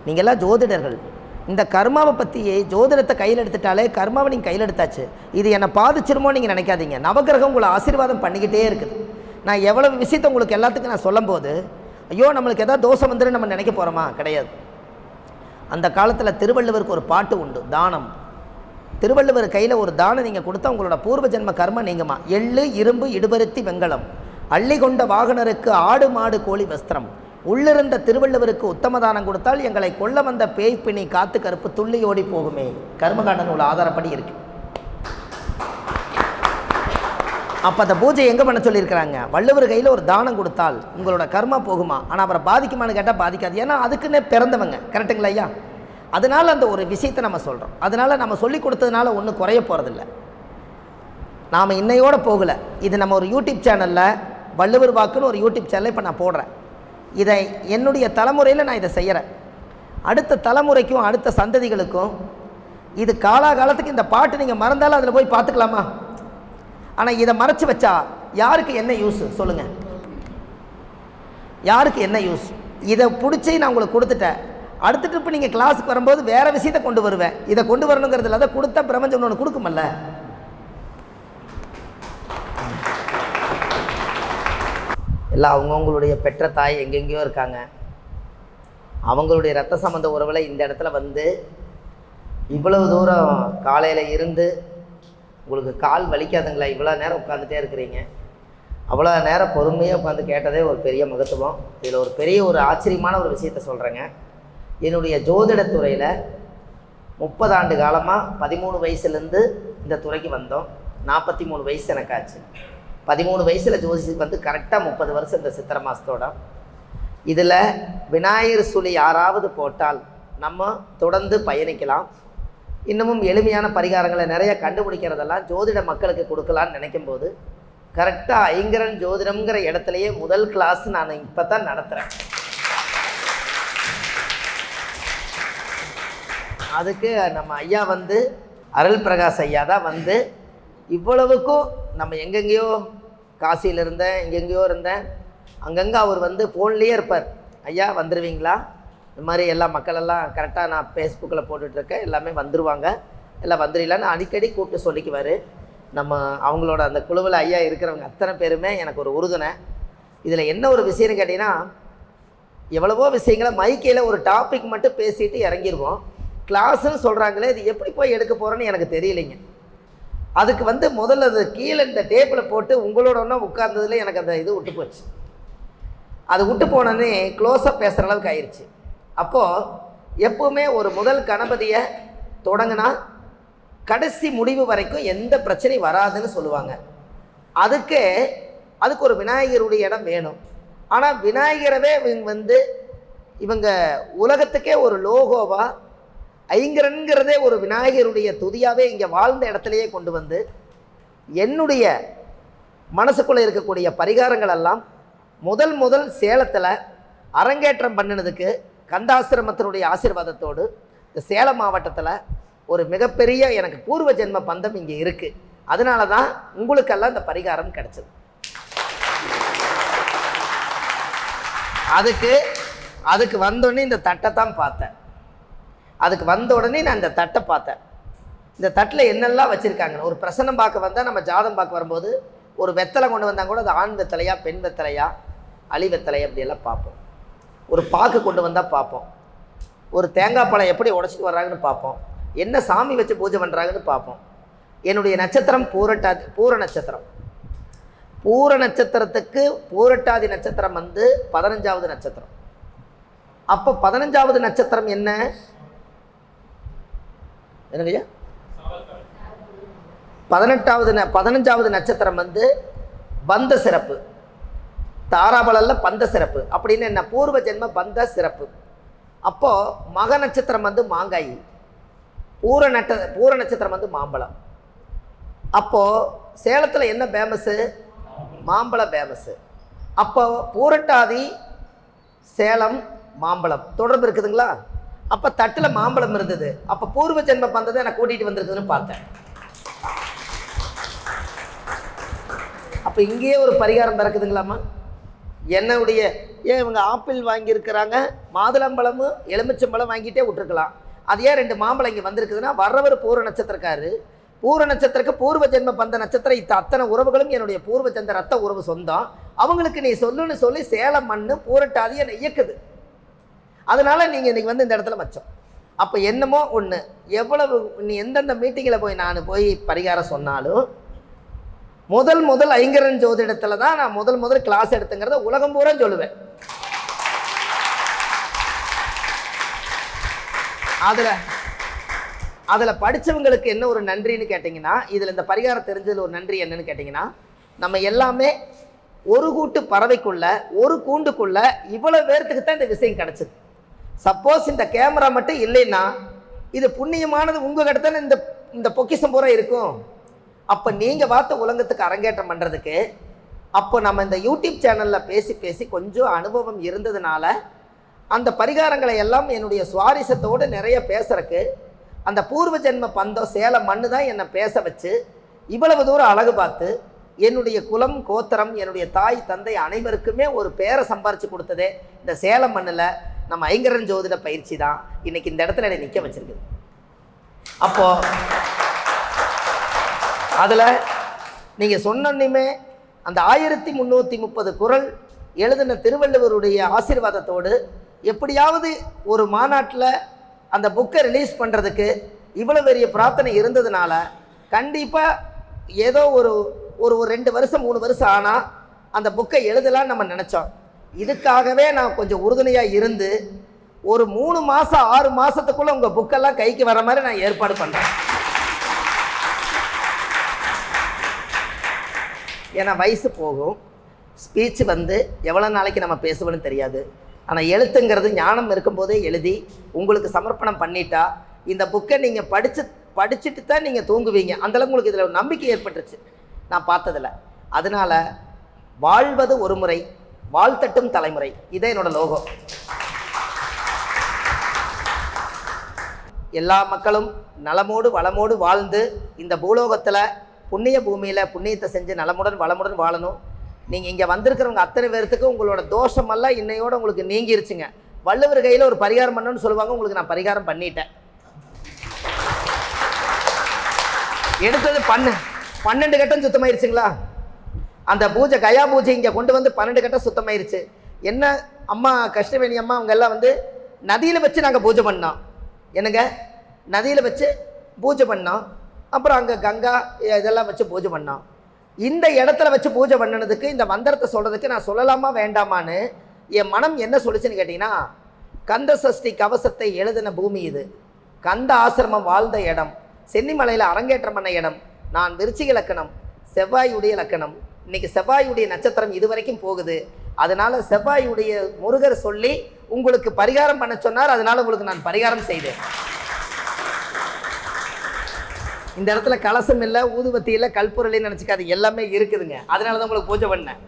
நீங்கள்லாம் ஜோதிடர்கள். இந்த கர்மாவை பற்றி ஜோதிடத்தை கையில் எடுத்துட்டாலே கர்மாவை நீங்கள் கையில் எடுத்தாச்சு. இது என்னை பாதிச்சிருமோ நீங்கள் நினைக்காதீங்க. நவகிரகம் உங்களை ஆசீர்வாதம் பண்ணிக்கிட்டே இருக்குது. நான் எவ்வளவு விஷயத்தை உங்களுக்கு எல்லாத்துக்கும் நான் சொல்லும்போது ஐயோ நம்மளுக்கு எதாவது தோஷம் வந்துடும் நம்ம நினைக்க போகிறோமா? கிடையாது. அந்த காலத்தில் திருவள்ளுவருக்கு ஒரு பாட்டு உண்டு, தானம். திருவள்ளுவர் கையில் ஒரு தானம் நீங்கள் கொடுத்தா உங்களோட பூர்வ ஜென்ம கர்ம நீங்குமா. எள்ளு இரும்பு இடுபருத்தி வெங்கலம் அள்ளி கொண்ட வாகனருக்கு ஆடு மாடு கோழி வஸ்திரம் உள்ளிருந்த திருவள்ளுவருக்கு உத்தம தானம் கொடுத்தால் எங்களை கொல்ல வந்த பேய் பிணி காத்து கருப்பு துள்ளி ஓடி போகுமே. கர்மகாண்டன் உள்ள ஆதாரப்படி இருக்கு. அப்போ அந்த பூஜை எங்கே பண்ண சொல்லியிருக்கிறாங்க? வள்ளுவர் கையில் ஒரு தானம் கொடுத்தால் உங்களோட கர்மா போகுமா? ஆனால் அப்புறம் பாதிக்குமான்னு கேட்டால் பாதிக்காது. ஏன்னா அதுக்குன்னே பிறந்தவங்க. கரெக்டுங்களா ஐயா? அதனால் அந்த ஒரு விஷயத்தை நம்ம சொல்கிறோம். அதனால் நம்ம சொல்லி கொடுத்ததுனால ஒன்றும் குறைய போகிறதில்ல. நாம் இன்னையோடு போகலை. இது நம்ம ஒரு யூடியூப் சேனலில் வள்ளுவர் வாக்குன்னு ஒரு யூடியூப் சேனலை இப்போ நான் போடுறேன். இதை என்னுடைய தலைமுறையில் நான் இதை செய்கிறேன். அடுத்த தலைமுறைக்கும் அடுத்த சந்ததிகளுக்கும் இது காலாகாலத்துக்கு இந்த பாட்டு நீங்கள் மறந்தாலும் அதில் போய் பார்த்துக்கலாமா? ஆனால் இதை மறைச்சி வச்சா யாருக்கு என்ன யூஸ் சொல்லுங்கள்? யாருக்கு என்ன யூஸ்? இதை பிடிச்சி நான் உங்களுக்கு கொடுத்துட்டேன். அடுத்த ட்ரிப்பு நீங்கள் கிளாஸுக்கு வரும்போது வேறு விஷயத்தை கொண்டு வருவேன். இதை கொண்டு வரணுங்கிறதுல அதை கொடுத்தா பிரபஞ்சம் ஒன்று கொடுக்குமல்ல. எல்லாம் அவங்கவுங்களுடைய பெற்ற தாய் எங்கெங்கேயோ இருக்காங்க. அவங்களுடைய ரத்த சம்பந்த உறவில் இந்த இடத்துல வந்து இவ்வளவு தூரம் காலையில் இருந்து உங்களுக்கு கால் வலிக்காதுங்களா? இவ்வளோ நேரம் உட்காந்துட்டே இருக்கிறீங்க. அவ்வளோ நேரம் பொறுமையாக உட்காந்து கேட்டதே ஒரு பெரிய மகத்துவம். இதில் ஒரு பெரிய ஒரு ஆச்சரியமான ஒரு விஷயத்த சொல்கிறேங்க. என்னுடைய ஜோதிடத்துறையில் 30 ஆண்டு காலமாக 13 வயசுலேருந்து இந்த துறைக்கு வந்தோம். 43 வயசு எனக்கு ஆச்சு. 13 வயசில் ஜோதிஷத்துக்கு வந்து கரெக்டாக 30 வருஷம் இந்த சித்திரை மாதத்தோட. இதில் விநாயகர் சுழி யாராவது போட்டால் நம்ம தொடர்ந்து பயணிக்கலாம். இன்னமும் எளிமையான பரிகாரங்களை நிறைய கண்டுபிடிக்கிறதெல்லாம் ஜோதிட மக்களுக்கு கொடுக்கலான்னு நினைக்கும் போது கரெக்டாக ஐங்கரன் ஜோதிடம்ங்கிற இடத்துலையே முதல் கிளாஸ் நான் இப்போ தான் நடத்துகிறேன். அதுக்கு நம்ம ஐயா வந்து அருள் பிரகாஷ் ஐயா தான் வந்து இவ்வளவுக்கும் நம்ம எங்கெங்கேயோ காசியில் இருந்தேன், எங்கெங்கேயோ இருந்தேன், அங்கங்கே அவர் வந்து ஃபோன்லேயே இருப்பார். ஐயா வந்துடுவீங்களா? இந்த மாதிரி எல்லா மக்களெல்லாம் கரெக்டாக நான் ஃபேஸ்புக்கில் போட்டுட்ருக்கேன், எல்லாமே வந்துடுவாங்க, எல்லாம் வந்துடலான்னு அடிக்கடி கூப்பிட்டு சொல்லிக்குவார். நம்ம அவங்களோட அந்த குழுவில் ஐயா இருக்கிறவங்க அத்தனை பேருமே எனக்கு ஒரு உறுதுணை. இதில் என்ன ஒரு விஷயம்னு கேட்டிங்கன்னா, எவ்வளவோ விஷயங்களை மைக்கையில் ஒரு டாபிக் மட்டும் பேசிட்டு இறங்கிடுவோம். கிளாஸுன்னு சொல்கிறாங்களே, இது எப்படி போய் எடுக்க போகிறேன்னு எனக்கு தெரியலைங்க. அதுக்கு வந்து முதல்ல அது கீழே இந்த டேப்பில் போட்டு உங்களோட ஒன்றா உட்கார்ந்ததில் எனக்கு அந்த இது விட்டு போச்சு. அது விட்டு போனோன்னே க்ளோஸாக பேசுகிற அளவுக்கு ஆயிடுச்சு. அப்போது எப்போவுமே ஒரு முதல் கணபதியை தொடங்கினா கடைசி முடிவு வரைக்கும் எந்த பிரச்சனையும் வராதுன்னு சொல்லுவாங்க. அதுக்கு ஒரு விநாயகருடைய இடம் வேணும். ஆனால் விநாயகரவே இவங்க உலகத்துக்கே ஒரு லோகோவாக ஐங்கரன்கிறதே ஒரு விநாயகருடைய துதியாகவே இங்கே வாழ்ந்த இடத்துலையே கொண்டு வந்து என்னுடைய மனசுக்குள்ளே இருக்கக்கூடிய பரிகாரங்கள் எல்லாம் முதல் சேலத்தில் அரங்கேற்றம் பண்ணினதுக்கு கந்தாசிரமத்தினுடைய ஆசீர்வாதத்தோடு இந்த சேலம் மாவட்டத்தில் ஒரு மிகப்பெரிய எனக்கு பூர்வ ஜென்ம பந்தம் இங்கே இருக்குது. அதனால தான் உங்களுக்கெல்லாம் இந்த பரிகாரம் கிடச்சிது. அதுக்கு வந்தோடனே இந்த தட்டை தான் பார்த்தேன். அதுக்கு வந்த உடனே நான் இந்த தட்டை பார்த்தேன். இந்த தட்டில் என்னெல்லாம் வச்சுருக்காங்கன்னு ஒரு பிரசன்னம் பார்க்க வந்தால், நம்ம ஜாதம் பார்க்க வரும்போது ஒரு வெத்தலை கொண்டு வந்தால் கூட அது ஆண் வெத்தலையா பெண் வெத்தலையா அலி வெத்தலையா அப்படியெல்லாம் பார்ப்போம். ஒரு பாக்கு கொண்டு வந்தால் பார்ப்போம். ஒரு தேங்காய் பழம் எப்படி உடச்சிட்டு வர்றாங்கன்னு பார்ப்போம். என்ன சாமி வச்சு பூஜை பண்ணுறாங்கன்னு பார்ப்போம். என்னுடைய நட்சத்திரம் பூர நட்சத்திரம். பூர நட்சத்திரத்துக்கு பூரட்டாதி நட்சத்திரம் 15வது நட்சத்திரம். அப்போ 15வது நட்சத்திரம் என்னங்கய்யா? 15வது நட்சத்திரம் பந்த சிறப்பு. தாராபலல்ல பந்த சிறப்பு அப்படின்னு என்ன? பூர்வ ஜென்ம பந்த சிறப்பு. அப்போது மக நட்சத்திரம் மாங்காய், பூர நட்சத்திரம் மாம்பழம். அப்போது சேலத்தில் என்ன ஃபேமஸ்ஸு? மாம்பழம் ஃபேமஸ்ஸு. அப்போ பூரட்டாதி சேலம் மாம்பழம் தொடர்பு இருக்குதுங்களா? அப்போ தட்டில் மாம்பழம் இருந்தது. அப்போ பூர்வ ஜென்ம பந்தத்தை எனக்கு கூட்டிகிட்டு வந்திருக்குதுன்னு பார்த்தேன். அப்போ இங்கேயே ஒரு பரிகாரம் பிறக்குதுங்களாம்மா? என்னுடைய ஏன் இவங்க ஆப்பிள் வாங்கியிருக்கிறாங்க, மாதுளம்பழமும் எலுமிச்சம்பழம் வாங்கிட்டே விட்டுருக்கலாம். அது ஏன் 2 மாம்பழம் இங்கே வந்திருக்குதுன்னா, வர்றவர் பூர நட்சத்திரக்காரு, பூர நட்சத்திரக்கு பூர்வ ஜென்ம பந்த நட்சத்திரம் அத்தனை உறவுகளும் என்னுடைய பூர்வ ஜென்ம ரத்த உறவு சொந்தம். அவங்களுக்கு நீ சொல்லுன்னு சொல்லி சேலம் மண்ணு பூரட்டாதி என்னை இயக்குது. அதனால நீங்கள் இன்றைக்கி வந்து இந்த இடத்துல வச்சோம். அப்போ என்னமோ ஒன்று, எவ்வளவு நீ எந்தெந்த மீட்டிங்கில் போய் நான் போய் பரிகாரம் சொன்னாலும் முதல் ஐங்கரன் ஜோதிடத்தில் தான் நான் முதல் கிளாஸ் எடுத்துங்கிறத உலகம் பூரா சொல்லுவேன். அதில் படித்தவங்களுக்கு என்ன ஒரு நன்றின்னு கேட்டிங்கன்னா, இதில் இந்த பரிகாரம் தெரிஞ்சதில் ஒரு நன்றி என்னன்னு கேட்டிங்கன்னா, நம்ம எல்லாமே ஒரு கூட்டு பறவைக்குள்ள ஒரு கூண்டுக்குள்ள இவ்வளோ பேர்த்துக்கு தான் இந்த விஷயம் கிடச்சிது. சப்போஸ் இந்த கேமரா மட்டும் இல்லைன்னா இது புண்ணியமானது உங்கள் கிட்ட தானே இந்த பொக்கிஷம் பூரா இருக்கும். அப்போ நீங்கள் பார்த்த உலகத்துக்கு அரங்கேற்றம் பண்ணுறதுக்கு அப்போ நம்ம இந்த யூடியூப் சேனலில் பேசி கொஞ்சம் அனுபவம் இருந்ததுனால அந்த பரிகாரங்களை எல்லாம் என்னுடைய சுவாரஸ்யத்தோடு நிறைய பேசுறதுக்கு அந்த பூர்வ ஜென்ம பந்தம் சேலம் மண்ணு தான் என்னை பேச வச்சு இவ்வளவு தூரம் அழகு பார்த்து என்னுடைய குலம் கோத்திரம் என்னுடைய தாய் தந்தை அனைவருக்குமே ஒரு பேரை சம்பாரித்து கொடுத்ததே இந்த சேலம் மண்ணில் நம்ம ஐங்கரன் ஜோதிட பயிற்சி தான் இன்றைக்கி இந்த இடத்துல என்னை நிற்க வச்சுருக்குது. அப்போது அதில் நீங்கள் சொன்னோன்னுமே அந்த 1330 குறள் எழுதின திருவள்ளுவருடைய ஆசீர்வாதத்தோடு எப்படியாவது ஒரு மாநாட்டில் அந்த புக்கை ரிலீஸ் பண்ணுறதுக்கு இவ்வளோ பெரிய பிரார்த்தனை இருந்ததுனால கண்டிப்பாக ஏதோ ஒரு 2 வருஷம் 3 வருஷம் ஆனால் அந்த புக்கை எழுதலான்னு நம்ம நினச்சோம். இதுக்காகவே நான் கொஞ்சம் உறுதுணையாக இருந்து ஒரு 3 மாதம் 6 மாதத்துக்குள்ளே உங்கள் புக்கெல்லாம் கைக்கு வர மாதிரி நான் ஏற்பாடு பண்ணுறேன். ஏன்னா வயசு போகும், ஸ்பீச் வந்து எவ்வளோ நாளைக்கு நம்ம பேசுவோன்னு தெரியாது. ஆனால் எழுத்துங்கிறது ஞானம் இருக்கும்போதே எழுதி உங்களுக்கு சமர்ப்பணம் பண்ணிட்டா இந்த புக்கை நீங்கள் படிச்சுட்டு தான் நீங்கள் தூங்குவீங்க. அந்தளவுக்கு உங்களுக்கு இதில் ஒரு நம்பிக்கை ஏற்பட்டுருச்சு நான் பார்த்ததில். அதனால் வாழ்வது ஒரு முறை, வாழ்த்தட்டும் தலைமுறை, இதே என்னோட லோகம். எல்லா மக்களும் நலமோடு வளமோடு வாழ்ந்து இந்த பூலோகத்தில் புண்ணிய பூமியில் புண்ணியத்தை செஞ்சு நலமுடன் வளமுடன் வாழணும். நீங்கள் இங்கே வந்திருக்கிறவங்க அத்தனை பேர்த்துக்கு உங்களோட தோஷமெல்லாம் இன்னையோடு உங்களுக்கு நீங்கிருச்சுங்க. வள்ளுவர் கையில் ஒரு பரிகாரம் பண்ணணும்னு சொல்லுவாங்க, உங்களுக்கு நான் பரிகாரம் பண்ணிட்டேன். எடுத்தது 12 கட்டம் சுத்தமாயிருச்சுங்களா? அந்த பூஜை கயா பூஜை இங்கே கொண்டு வந்து 12 கட்டம் சுத்தமாயிருச்சு. என்ன அம்மா கஷ்டவேணி அம்மா அவங்க எல்லாம் வந்து நதியில் வச்சு நாங்கள் பூஜை பண்ணோம். என்னங்க நதியில் வச்சு பூஜை பண்ணோம். அப்புறம் அங்கே கங்கா இதெல்லாம் வச்சு பூஜை பண்ணோம். இந்த இடத்துல வச்சு பூஜை பண்ணினதுக்கு இந்த மந்திரத்தை சொல்கிறதுக்கு நான் சொல்லலாமா வேண்டாமான்னு என் மனம் என்ன சொல்லிச்சுன்னு கேட்டிங்கன்னா, கந்த சஷ்டி கவசத்தை எழுதின பூமி இது, கந்த ஆசிரமம் வாழ்ந்த இடம், சென்னிமலையில் அரங்கேற்றம் பண்ண இடம், நான் விருச்சிக லக்கணம், செவ்வாயுடைய லக்கணம். இன்றைக்கி செவ்வாயுடைய நட்சத்திரம் இது வரைக்கும் போகுது. அதனால் செவ்வாயுடைய முருகர் சொல்லி உங்களுக்கு பரிகாரம் பண்ண சொன்னார். அதனால் உங்களுக்கு நான் பரிகாரம் செய்தேன். இந்த இடத்துல கலசம் இல்லை, ஊதுபத்தி இல்லை, கல்பொருளின்னு நினச்சிக்காது, எல்லாமே இருக்குதுங்க. அதனால தான் உங்களுக்கு பூஜை பண்ணேன்.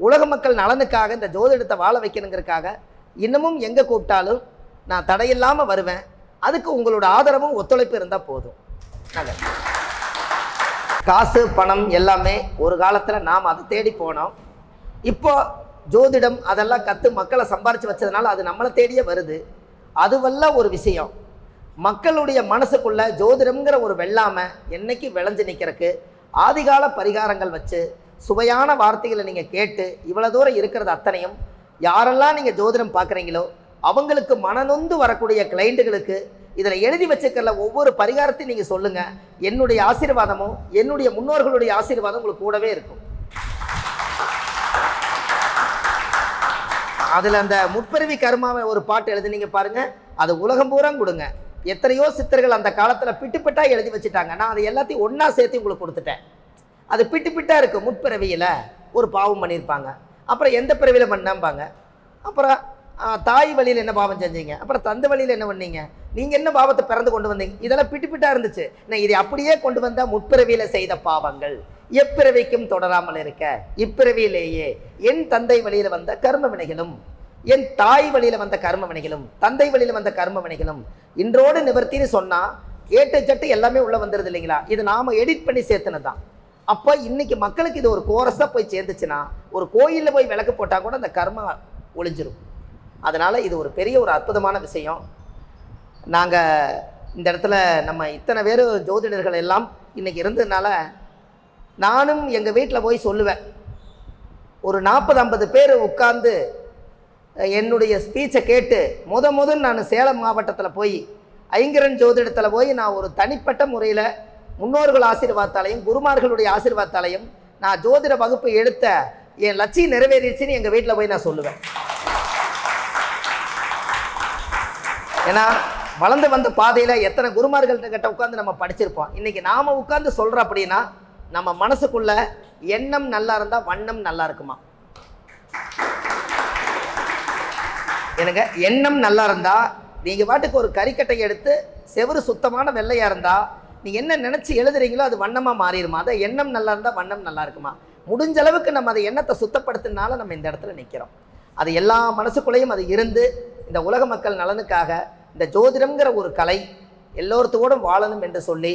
உலக மக்கள் நலனுக்காக இந்த ஜோதிடத்தை வாழ வைக்கணுங்கிறதுக்காக இன்னமும் எங்கே கூப்பிட்டாலும் நான் தடையில்லாமல் வருவேன். அதுக்கு உங்களோட ஆதரவும் ஒத்துழைப்பு இருந்தால் போதும். காசு பணம் எல்லாமே ஒரு காலத்தில் நாம் அதை தேடி போனோம். இப்போ ஜோதிடம் அதெல்லாம் கற்று மக்களை சம்பாரித்து வச்சதுனால அது நம்மளை தேடியே வருது. அதுவெல்லாம் ஒரு விஷயம். மக்களுடைய மனசுக்குள்ள ஜோதிடம்ங்கிற ஒரு வெள்ளாமை என்னைக்கு விளைஞ்சு நிற்கிறதுக்கு ஆதிகால பரிகாரங்கள் வச்சு சுவையான வார்த்தைகளை நீங்கள் கேட்டு இவ்வளோ தூரம் இருக்கிறது அத்தனையும் யாரெல்லாம் நீங்கள் ஜோதிடம் பார்க்குறீங்களோ அவங்களுக்கு மனநொந்து வரக்கூடிய கிளைண்ட்டுகளுக்கு இதில் எழுதி வச்சுக்கல ஒவ்வொரு பரிகாரத்தையும் நீங்கள் சொல்லுங்கள். என்னுடைய ஆசீர்வாதமும் என்னுடைய முன்னோர்களுடைய ஆசீர்வாதம் உங்களுக்கு கூடவே இருக்கும். அதில் அந்த முற்பிறவி கர்மாவை ஒரு பாட்டு எழுதுனீங்க பாருங்கள், அது உலகம் பூரா கொடுங்க. எத்தனையோ சித்தர்கள் அந்த காலத்தில் பிட்டுப்பிட்டாக எழுதி வச்சுட்டாங்க. நான் அதை எல்லாத்தையும் ஒன்றா சேர்த்து உங்களுக்கு கொடுத்துட்டேன். அது பிட்டுப்பிட்டாக இருக்குது. முற்பிறவியில் ஒரு பாவம் பண்ணியிருப்பாங்க, அப்புறம் எந்த பிறவியில் பண்ணாம்பாங்க, அப்புறம் தாய் வழியில் என்ன பாவம் செஞ்சீங்க, அப்புறம் தந்தை வழியில் என்ன பண்ணீங்க, நீங்கள் என்ன பாவத்தை பிறந்து கொண்டு வந்தீங்க, இதெல்லாம் பிட்டுப்பிட்டாக இருந்துச்சு. நான் இதை அப்படியே கொண்டு வந்தால் முற்பிறவியில் செய்த பாவங்கள் எப்பிறவிக்கும் தொடராமல் இருக்க இப்பிறவியிலேயே என் தந்தை வழியில் வந்த கர்ம வினைகளும் என் தாய் வழியில் வந்த கர்ம வினைகளும் தந்தை வழியில் வந்த கர்ம வினைகளும் இன்றோடு நிவர்த்தின்னு சொன்னால் ஏட்டு சட்டு எல்லாமே உள்ளே வந்துடுது இல்லைங்களா? இது நாம் எடிட் பண்ணி சேர்த்துனது தான். அப்போ இன்னைக்கு மக்களுக்கு இது ஒரு கோரஸாக போய் சேர்ந்துச்சுன்னா, ஒரு கோயிலில் போய் விளக்கு போட்டால் கூட அந்த கர்மா ஒழிஞ்சிரும். அதனால் இது ஒரு பெரிய ஒரு அற்புதமான விஷயம். நாங்கள் இந்த இடத்துல நம்ம இத்தனை பேர் ஜோதிடர்கள் எல்லாம் இன்றைக்கி இருந்ததுனால, நானும் எங்கள் வீட்டில் போய் சொல்லுவேன். ஒரு 40-50 பேர் உட்கார்ந்து என்னுடைய ஸ்பீச்சை கேட்டு முதல் நான் சேலம் மாவட்டத்தில் போய் ஐங்கரன் ஜோதிடத்தில் போய் நான் ஒரு தனிப்பட்ட முறையில் முன்னோர்கள் ஆசீர்வாதத்தாலையும் குருமார்களுடைய ஆசீர்வாதத்தாலையும் நான் ஜோதிட வகுப்பு எடுத்த என் லட்சியம் நிறைவேறிடுச்சுன்னு எங்கள் வீட்டில் போய் நான் சொல்லுவேன். ஏன்னா வளர்ந்து வந்த பாதையில் எத்தனை குருமார்கள்கிட்ட உட்காந்து நம்ம படிச்சிருப்போம். இன்றைக்கி நாம் உட்காந்து சொல்கிறோம் அப்படின்னா நம்ம மனசுக்குள்ள எண்ணம் நல்லா இருந்தால் வண்ணம் நல்லா இருக்குமா? எனக்கு எண்ணம் நல்லா இருந்தால் நீங்கள் பாட்டுக்கு ஒரு கறிக்கட்டையை எடுத்து செவரு சுத்தமான வெள்ளையாக இருந்தால் நீங்கள் என்ன நினச்சி எழுதுறீங்களோ அது வண்ணமாக மாறிடுமா? அதை எண்ணம் நல்லா இருந்தால் வண்ணம் நல்லா இருக்குமா? முடிஞ்ச அளவுக்கு நம்ம அதை எண்ணத்தை சுத்தப்படுத்தினால நம்ம இந்த இடத்துல நிற்கிறோம். அது எல்லா மனசுக்குள்ளேயும் அது இருந்து இந்த உலக மக்கள் நலனுக்காக இந்த ஜோதிடம்ங்கிற ஒரு கலை எல்லோருத்தோடும் வாழணும் என்று சொல்லி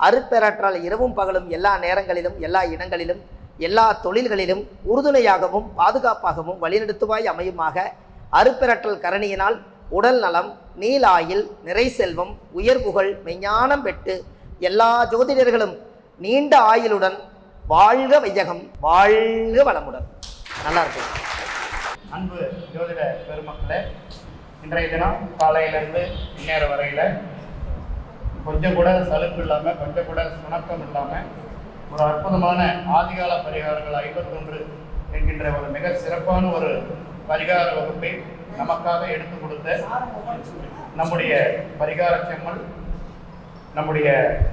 அருட்பேராற்றால் இரவும் பகலும் எல்லா நேரங்களிலும் எல்லா இடங்களிலும் எல்லா தொழில்களிலும் உறுதுணையாகவும் பாதுகாப்பாகவும் வழிநடத்துவாய் அமையுமாக அருட்பேராற்றல் கரணியினால் உடல் நலம், நீலாயில், நிறை செல்வம், உயர்வுகள், மெஞ்ஞானம் பெற்று எல்லா ஜோதிடர்களும் நீண்ட ஆயுளுடன் வாழ்க வையகம், வாழ்க வளமுடன். நல்லா இருக்கு. அன்பு ஜோதிட பெருமக்களே, இன்றைய தினம் காலையிலேருந்து இந்நேரம் வரையில் கொஞ்சம் கூட சலுப்பு இல்லாமல், கொஞ்சம் கூட சுணக்கம் இல்லாமல் ஒரு அற்புதமான ஆதிகால பரிகாரங்கள் 51 என்கின்ற ஒரு மிக சிறப்பான ஒரு பரிகார வகுப்பை நமக்காக எடுத்து கொடுத்த நம்முடைய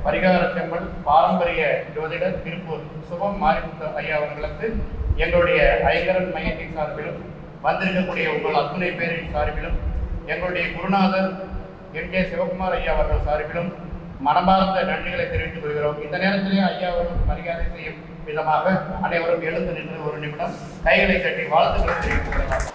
பரிகார செம்மல் பாரம்பரிய ஜோதிடர் திருப்பூர் சுபம் மாரிமுத்து ஐயா அவர்களுக்கு எங்களுடைய ஐங்கரன் மையத்தின் சார்பிலும் வந்திருக்கக்கூடிய உங்கள் அத்துணை பேரின் சார்பிலும் எங்களுடைய குருநாதர் என்.கே. சிவகுமார் ஐயா அவர்கள் சார்பிலும் மனமார்ந்த நன்றிகளை தெரிவித்துக் கொள்கிறோம். இந்த நேரத்திலே ஐயா அவர்களுக்கு மரியாதை செய்யும் விதமாக அனைவரும் எழுந்து நின்று ஒரு நிமிடம் கைகளை கட்டி வாழ்த்துக்களை தெரிவித்துக் கொள்ளலாம்.